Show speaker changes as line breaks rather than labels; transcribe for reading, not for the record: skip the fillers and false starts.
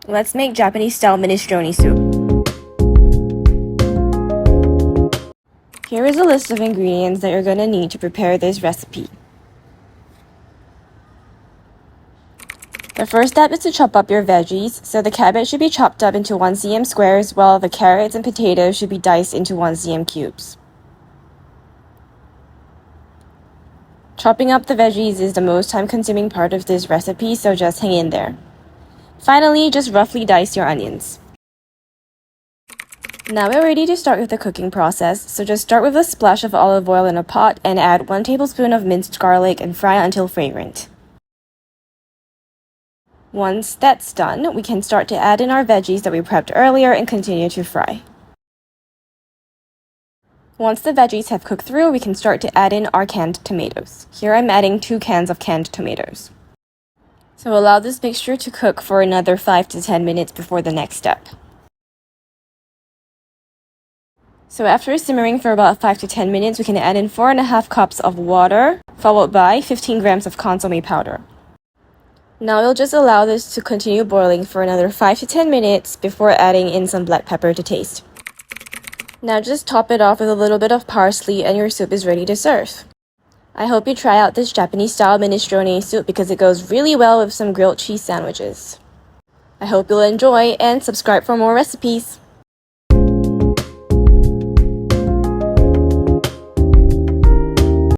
Let's make Japanese-style minestrone soup. Here is a list of ingredients that you're going to need to prepare this recipe. The first step is to chop up your veggies, so the cabbage should be chopped up into 1 cm squares, while the carrots and potatoes should be diced into 1 cm cubes. Chopping up the veggies is the most time-consuming part of this recipe, so just hang in there. Finally, just roughly dice your onions. Now we're ready to start with the cooking process, so just start with a splash of olive oil in a pot and add 1 tablespoon of minced garlic and fry until fragrant. Once that's done, we can start to add in our veggies that we prepped earlier and continue to fry. Once the veggies have cooked through, we can start to add in our canned tomatoes. Here I'm adding 2 cans of canned tomatoes. So allow this mixture to cook for another 5 to 10 minutes before the next step. So after simmering for about 5 to 10 minutes, we can add in 4.5 cups of water, followed by 15 grams of consommé powder. Now we'll just allow this to continue boiling for another 5 to 10 minutes before adding in some black pepper to taste. Now just top it off with a little bit of parsley and your soup is ready to serve. I hope you try out this Japanese-style minestrone soup because it goes really well with some grilled cheese sandwiches. I hope you'll enjoy and subscribe for more recipes.